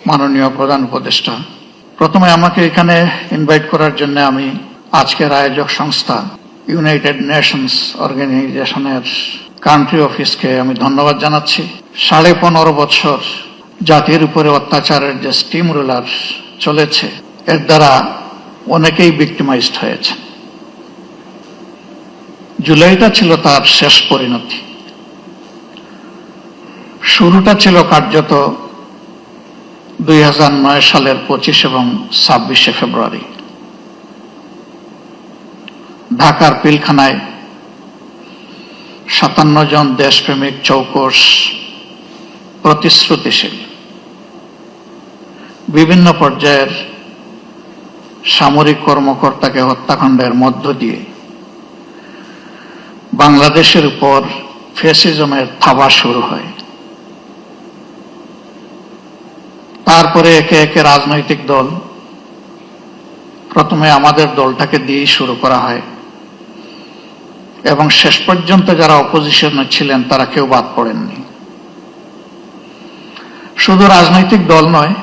মাননীয় প্রধান উপদেষ্টা, প্রথমে আমাকে এখানে ইনভাইট করার জন্য আমি আজকের আয়োজক সংস্থা ইউনাইটেড নেশনস অর্গানাইজেশনের কান্ট্রি অফিসকে আমি ধন্যবাদ জানাচ্ছি। 15.5 বছর জাতির উপরে অত্যাচারের যে স্টিম রোলার চলেছে, এর দ্বারা অনেকেই ভিক্টিমাইজড হয়েছে। জুলাইটা ছিল তার শেষ পরিণতি। শুরুটা ছিল কার্যত 2009 সালের 25 এবং 26 ফেব্রুয়ারি ঢাকার পিলখানায় 57 জন দেশপ্রেমিক চৌকস প্রতিশ্রুতিশীল বিভিন্ন পর্যায়ের সামরিক কর্মকর্তাকে হত্যাকাণ্ডের মধ্য দিয়ে বাংলাদেশের উপর ফ্যাসিজমের থাবা শুরু হয়। তারপরে একে একে রাজনৈতিক দল, প্রথমে আমাদের দলটাকে দিয়েই শুরু করা হয় এবং শেষ পর্যন্ত যারা অপোজিশনে ছিলেন তারা কেউ বাদ পড়েননি। শুধু রাজনৈতিক দল নয়,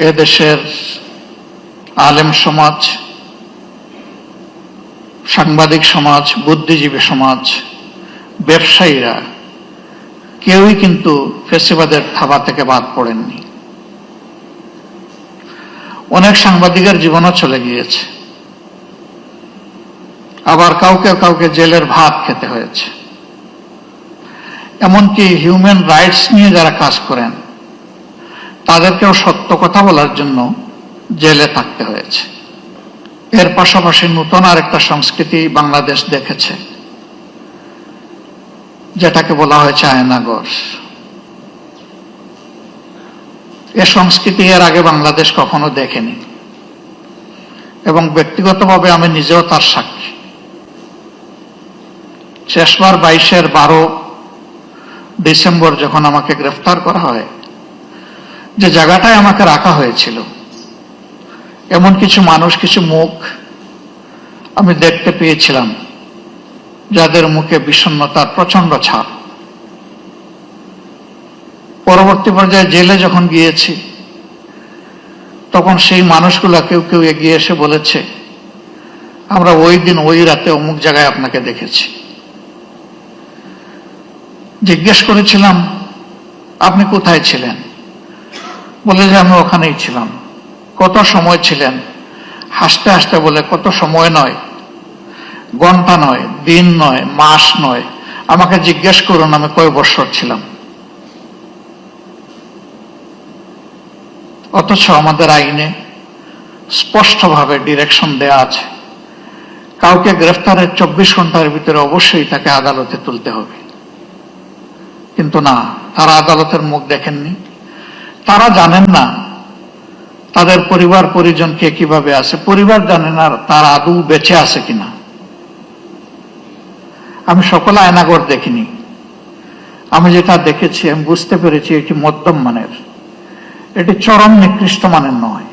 এদেশের আলেম সমাজ, সাংবাদিক সমাজ, বুদ্ধিজীবী সমাজ, ব্যবসায়ীরা কেউই কিন্তু ফ্যাসিবাদের থাবা থেকে বাদ পড়েননি। অনেক সাংবাদিকের জীবনও চলে গিয়েছে, আবার কাউকে কাউকে জেলের ভাত খেতে হয়েছে। এমনকি হিউম্যান রাইটস নিয়ে যারা কাজ করেন তাদেরকেও সত্য কথা বলার জন্য জেলে থাকতে হয়েছে। এর পাশাপাশি নতুন আরেকটা সংস্কৃতি বাংলাদেশ দেখেছে, যেটাকে বলা হয়েছে আয়নাঘর। এ সংস্কৃতি এর আগে বাংলাদেশ কখনো দেখেনি এবং ব্যক্তিগতভাবে আমি নিজেও তার সাক্ষী। শেষবার 12 ডিসেম্বর যখন আমাকে গ্রেফতার করা হয়, যে জায়গাটায় আমাকে রাখা হয়েছিল, এমন কিছু মানুষ, কিছু মুখ আমি দেখতে পেয়েছিলাম যাদের মুখে বিষণ্ণতার প্রচন্ড ছাপ। পরবর্তী পর্যায়ে জেলে যখন গিয়েছি, তখন সেই মানুষগুলা কেউ কেউ এগিয়ে এসে বলেছে, আমরা ওই দিন ওই রাতে অমুক জায়গায় আপনাকে দেখেছি। জিজ্ঞেস করেছিলাম, আপনি কোথায় ছিলেন? বলে যে আমি ওখানেই ছিলাম। কত সময় ছিলেন? হাসতে হাসতে বলে, কত সময় নয়, ঘন্টা নয়, দিন নয়, মাস নয়, আমাকে জিজ্ঞেস করুন আমি কয় বছর ছিলাম। অথচ আমাদের আইনে স্পষ্টভাবে ডিরেকশন দেয়া আছে, কাউকে গ্রেফতারের 24 ঘন্টার ভিতরে অবশ্যই তাকে আদালতে তুলতে হবে। কিন্তু না, তারা আদালতের মুখ দেখেননি। তারা জানেন না তাদের পরিবার পরিজন কে কিভাবে আছে, পরিবার জানে না তারা আদৌ বেঁচে আছে কিনা। আমি সকল আয়নাঘর দেখিনি, আমি যেটা দেখেছি আমি বুঝতে পেরেছি এটি মধ্যম মানের, এটি চরম নিকৃষ্ট মানের নয়।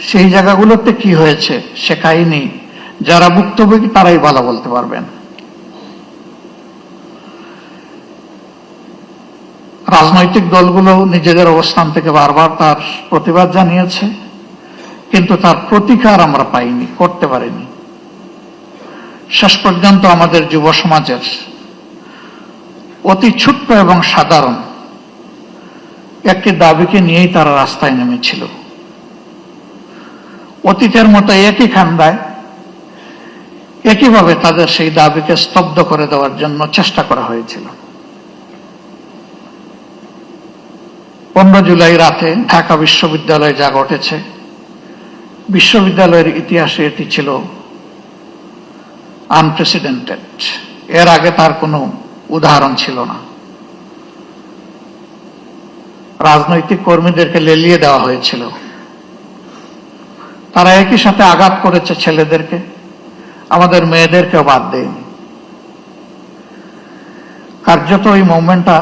সেই জায়গাগুলোতে কি হয়েছে সে কাহিনী যারা ভুক্তভোগী তারাই ভালো বলতে পারবেন। রাজনৈতিক দলগুলো নিজেদের অবস্থান থেকে বারবার তার প্রতিবাদ জানিয়েছে, কিন্তু তার প্রতিকার আমরা পাইনি, করতে পারিনি। শেষ পর্যন্ত আমাদের যুব সমাজের অতি ছোট্ট এবং সাধারণ একটি দাবিকে নিয়েই তারা রাস্তায় নেমেছিল। অতীতের মতো একই খান্দায় একইভাবে তাদের সেই দাবিকে স্তব্ধ করে দেওয়ার জন্য চেষ্টা করা হয়েছিল। 15 জুলাই রাতে ঢাকা বিশ্ববিদ্যালয়ে যা ঘটেছে, বিশ্ববিদ্যালয়ের ইতিহাসে এটি ছিল আনপ্রেসিডেন্টেড। এর আগে তার কোনো উদাহরণ ছিল না। রাজনৈতিক কর্মীদেরকে লেলিয়ে দেওয়া হয়েছিল, তারা একই সাথে আঘাত করেছে ছেলেদেরকে, আমাদের মেয়েদেরকেও বাদ দেয়নি। কার্যত এই মুভমেন্টটা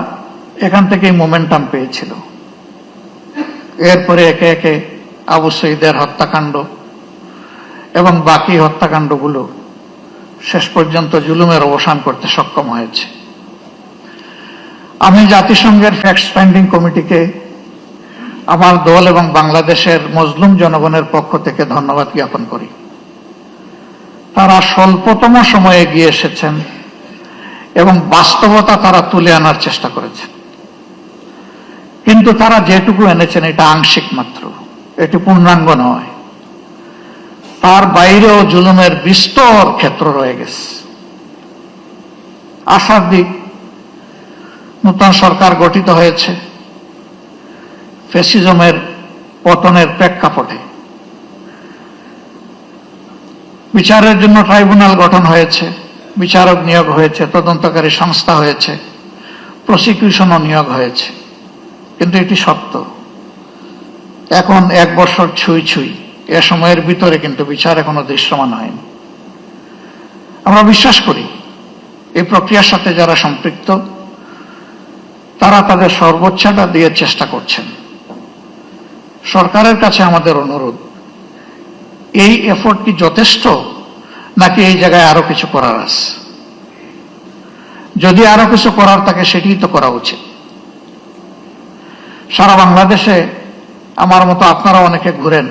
এখান থেকেই মোমেন্টাম পেয়েছিল। এরপরে একে একে আবু সঈদের হত্যাকাণ্ড এবং বাকি হত্যাকাণ্ডগুলো শেষ পর্যন্ত জুলুমের অবসান করতে সক্ষম হয়েছে। আমি জাতিসংঘের ফ্যাক্ট ফাইন্ডিং কমিটিকে আমার দল এবং বাংলাদেশের মজলুম জনগণের পক্ষ থেকে ধন্যবাদ জ্ঞাপন করি। তারা স্বল্পতম সময়ে এগিয়ে এসেছেন এবং বাস্তবতা তারা তুলে আনার চেষ্টা করেছেন, কিন্তু তারা যেটুকু এনেছেন এটা আংশিক মাত্র, এটি পূর্ণাঙ্গ নয়। তার বাইরেও জুলুমের বিস্তর ক্ষেত্র রয়ে গেছে। আশার দিক, নতুন সরকার গঠিত হয়েছে ফ্যাসিজমের পতনের প্রেক্ষাপটে। বিচারের জন্য ট্রাইব্যুনাল গঠন হয়েছে, বিচারক নিয়োগ হয়েছে, তদন্তকারী সংস্থা হয়েছে, প্রসিকিউশনও নিয়োগ হয়েছে। কিন্তু এটি সত্য, এখন 1 বছর ছুঁই ছুঁই, এ সময়ের ভিতরে কিন্তু বিচার এখনো দৃশ্যমান হয়নি। আমরা বিশ্বাস করি এই প্রক্রিয়ার সাথে যারা সম্পৃক্ত তারা তাদের সর্বোচ্চটা দিয়ে চেষ্টা করছেন। সরকারের কাছে আমাদের অনুরোধ, এই এফোর্ট কি যথেষ্ট, নাকি এই জায়গায় আরো কিছু করার আছে? যদি আরো কিছু করার থাকে সেটিই তো করা উচিত। সারা বাংলাদেশে আমার মতো আপনারা অনেকে ঘুরেন,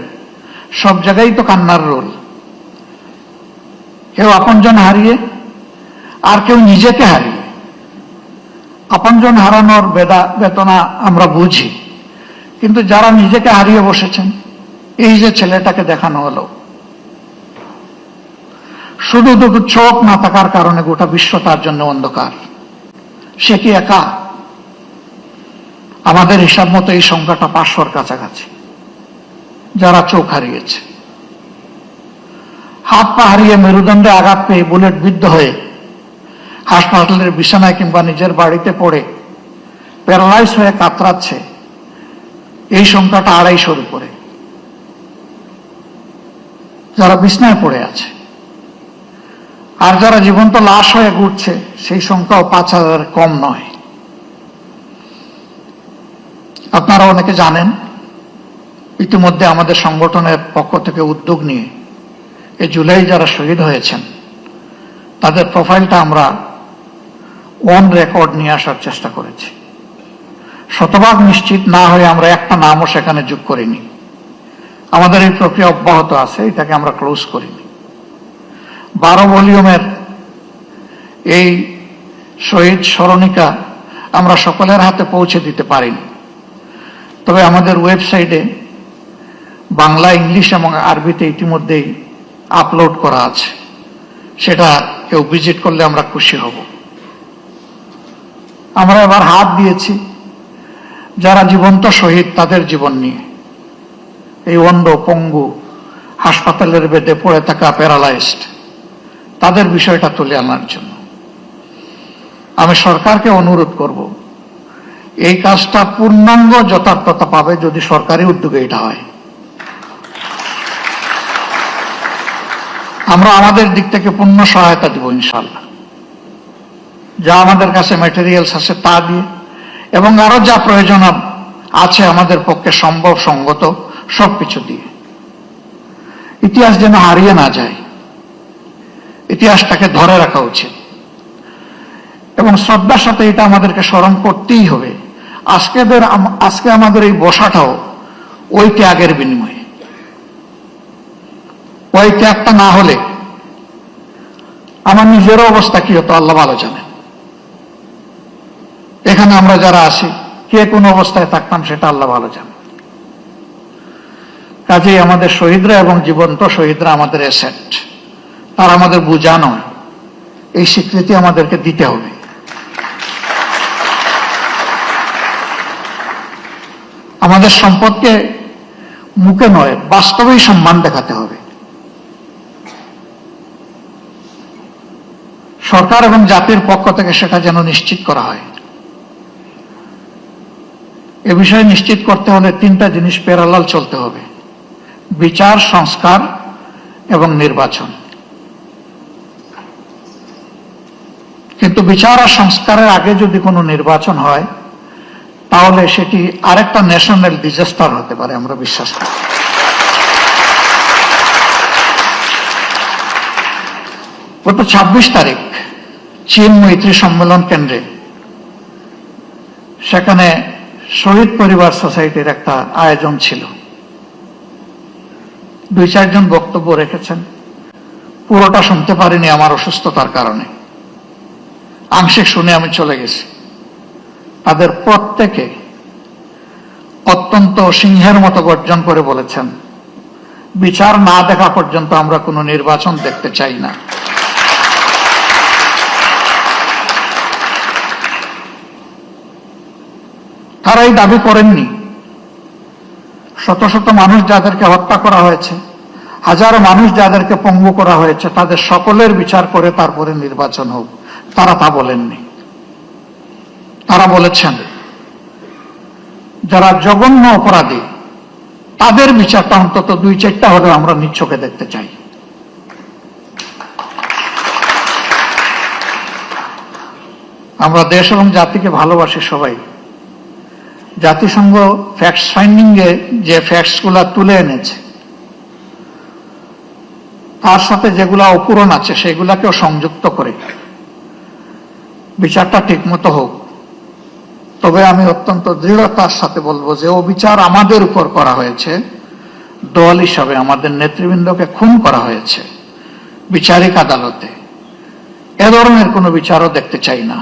সব জায়গায় তো কান্নার রোল। কেউ আপনজন হারিয়ে, আর কেউ নিজেকে হারিয়ে। আপনজন হারানোর বেদনা আমরা বুঝি, কিন্তু যারা নিজেকে হারিয়ে বসেছেন, এই যে ছেলেটাকে দেখানো হলো, শুধু দুটো চোখ না থাকার কারণে গোটা বিশ্ব তার জন্য অন্ধকার। সে কি একা? আমাদের হিসাব মতো এই সংখ্যাটা 500-র কাছাকাছি যারা চোখ হারিয়েছে। হাত পা হারিয়ে, মেরুদণ্ডে আঘাত পেয়ে, বুলেট বিদ্ধ হয়ে হাসপাতালের বিছানায় কিংবা নিজের বাড়িতে পড়ে প্যারালাইজ হয়ে কাতরাচ্ছে, এই সংখ্যাটা 250-র উপরে। যারা বিছানায় পড়ে আছে আর যারা জীবন্ত লাশ হয়ে ঘুরছে, সেই সংখ্যাও 5000 কম নয়। আপনারা অনেকে জানেন, ইতিমধ্যে আমাদের সংগঠনের পক্ষ থেকে উদ্যোগ নিয়ে এই জুলাই যারা শহীদ হয়েছেন তাদের প্রোফাইলটা আমরা অন রেকর্ড নিয়ে আসার চেষ্টা করেছি। শতভাগ নিশ্চিত না হয়ে আমরা একটা নামও সেখানে যোগ করিনি। আমাদের এই প্রক্রিয়া অব্যাহত আছে, এটাকে আমরা ক্লোজ করিনি। 12 ভলিউমের এই শহীদ স্মরণিকা আমরা সকলের হাতে পৌঁছে দিতে পারিনি, তবে আমাদের ওয়েবসাইটে বাংলা, ইংলিশ এবং আরবিতে ইতিমধ্যেই আপলোড করা আছে। সেটা কেউ ভিজিট করলে আমরা খুশি হব। আমরা এবার হাত দিয়েছি যারা জীবন্ত শহীদ তাদের জীবন নিয়ে, এই অন্ধ, পঙ্গু, হাসপাতালের বেডে পড়ে থাকা প্যারালাইজড, তাদের বিষয়টা তুলে আনার জন্য। আমি সরকারকে অনুরোধ করব, এই কাজটা পূর্ণাঙ্গ যথার্থতা পাবে যদি সরকারি উদ্যোগে এটা হয়। আমরা আমাদের দিক থেকে পূর্ণ সহায়তা দিব ইনশাআল্লাহ। যা আমাদের কাছে ম্যাটেরিয়ালস আছে তা দিয়ে, এবং আরো যা প্রয়োজন আছে আমাদের পক্ষে সম্ভব সঙ্গত সবকিছু দিয়ে। ইতিহাস যেন হারিয়ে না যায়, ইতিহাসটাকে ধরে রাখা উচিত এবং শ্রদ্ধার সাথে এটা আমাদেরকে স্মরণ করতেই হবে। আজকে আমাদের এই বসাটাও ওই ত্যাগের বিনিময়ে। ওই ত্যাগটা না হলে আমার নিজেরও অবস্থা কি হতো আল্লাহ ভালো জানেন। এখানে আমরা যারা আছি, কে কোন অবস্থায় থাকতাম সেটা আল্লাহ ভালো জানেন। কাজেই আমাদের শহীদরা এবং জীবন্ত শহীদরা আমাদের অ্যাসেট, তারা আমাদের বোঝা নয়। এই স্বীকৃতি আমাদেরকে দিতে হবে। আমাদের সম্পদকে মুখে নয়, বাস্তবেই সম্মান দেখাতে হবে। সরকার এবং জাতির পক্ষ থেকে সেটা যেন নিশ্চিত করা হয়। এ বিষয়ে নিশ্চিত করতে হলে 3টা জিনিস প্যারালাল চলতে হবে: বিচার, সংস্কার এবং নির্বাচন। কিন্তু বিচার আর সংস্কারের আগে যদি কোনো নির্বাচন হয়, তাহলে সেটি আরেকটা ন্যাশনাল ডিজাস্টার হতে পারে, আমরা বিশ্বাস করি। গত 26 তারিখ চীন মৈত্রী সম্মেলন কেন্দ্রে, সেখানে শহীদ পরিবার সোসাইটির একটা আয়োজন ছিল, 2-4 জন বক্তব্য রেখেছেন। পুরোটা শুনতে পারিনি আমার অসুস্থতার কারণে, আংশিক শুনে আমি চলে গেছি। তাদের প্রত্যেকে অত্যন্ত সিংহের মতো গর্জন করে বলেছেন, বিচার না দেখা পর্যন্ত আমরা কোনো নির্বাচন দেখতে চাই না। তারা এই দাবি করেননি। শত শত মানুষ যাদেরকে হত্যা করা হয়েছে, হাজারো মানুষ যাদেরকে পঙ্গু করা হয়েছে, তাদের সকলের বিচার করে তারপরে নির্বাচন হোক, তারা তা বলেননি। তারা বলেছেন যারা জঘন্য অপরাধী তাদের বিচারটা অন্তত 2-4টা হলেও আমরা নিজ চোখে দেখতে চাই। আমরা দেশ এবং জাতিকে ভালোবাসি সবাই। জাতিসংঘ ফ্যাক্টস ফাইন্ডিং এ যে ফ্যাক্টস গুলা তুলে এনেছে, তার সাথে যেগুলা অপূরণ আছে সেগুলাকেও সংযুক্ত করে বিচারটা ঠিকমতো হোক। তবে আমি অত্যন্ত দৃঢ়তার সাথে বলবো যে অবিচার আমাদের উপর করা হয়েছে, দল হিসাবে আমাদের নেতৃবৃন্দকে খুন করা হয়েছে বিচারিক আদালতে। এ ধরনের কোনো বিচারও দেখতে চাই না।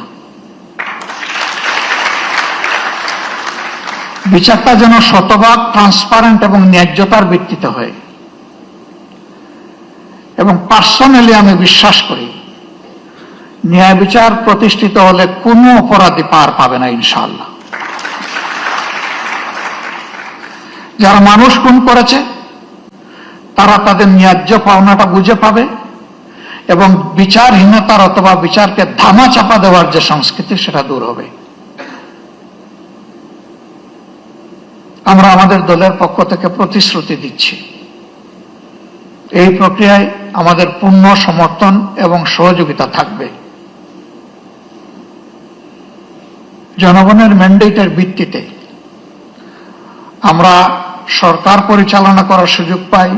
বিচারটা যেন শতভাগ ট্রান্সপারেন্ট এবং ন্যায্যতার ভিত্তিতে হয়। এবং পার্সোনালি আমি বিশ্বাস করি ন্যায় বিচার প্রতিষ্ঠিত হলে কোনো অপরাধী পার পাবে না ইনশাআল্লাহ। যারা মানুষ খুন করেছে তারা তাদের ন্যায্য পাওনাটা বুঝে পাবে, এবং বিচারহীনতার অথবা বিচারকে ধামা চাপা দেওয়ার যে সংস্কৃতি সেটা দূর হবে। আমরা আমাদের দলের পক্ষ থেকে প্রতিশ্রুতি দিচ্ছি, এই প্রক্রিয়ায় আমাদের পূর্ণ সমর্থন এবং সহযোগিতা থাকবে। জনগণের ম্যান্ডেটের ভিত্তিতে আমরা সরকার পরিচালনা করার সুযোগ পাই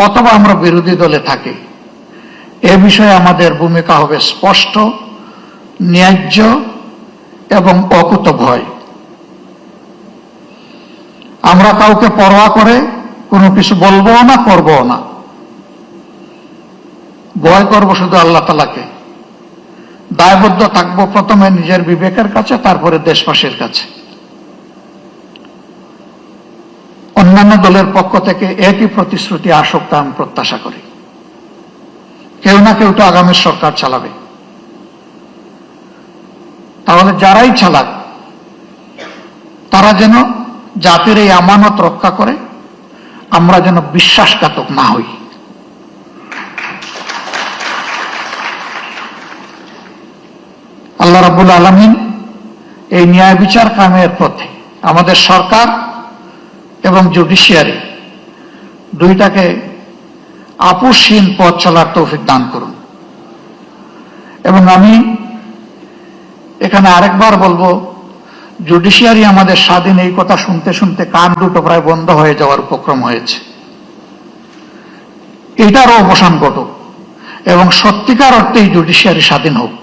অথবা আমরা বিরোধী দলে থাকি, এ বিষয়ে আমাদের ভূমিকা হবে স্পষ্ট, ন্যায্য এবং অকুতভয়। আমরা কাউকে পরোয়া করে কোনো কিছু বলবো না, করবো না। ভয় করব শুধু আল্লাহ তাআলাকে। দায়বদ্ধ থাকবো প্রথমে নিজের বিবেকের কাছে, তারপরে দেশবাসীর কাছে। অন্যান্য দলের পক্ষ থেকে একই প্রতিশ্রুতি আসুক তা আমি প্রত্যাশা করি। কেউ না কেউ তো আগামী সরকার চালাবে, তাহলে যারাই চালাক তারা যেন জাতির এই আমানত রক্ষা করে, আমরা যেন বিশ্বাসঘাতক না হই। আল্লাহ রাব্বুল আলামিন এই ন্যায় বিচার কায়েমের পথে আমাদের সরকার এবং জুডিশিয়ারি দুইটাকে আপোষহীন পথ চলার তৌফিক দান করুন। এবং আমি এখানে আরেকবার বলবো, জুডিশিয়ারি আমাদের স্বাধীন, এই কথা শুনতে শুনতে কান দুটো প্রায় বন্ধ হয়ে যাওয়ার উপক্রম হয়েছে। এটারও অবসান ঘটুক এবং সত্যিকার অর্থেই জুডিশিয়ারি স্বাধীন হোক।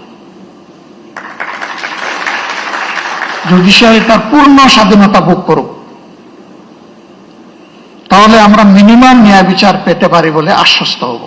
জুডিশিয়ারি তার পূর্ণ স্বাধীনতা ভোগ করুক, তাহলে আমরা মিনিমাম ন্যায় বিচার পেতে পারি বলে আশ্বস্ত হব।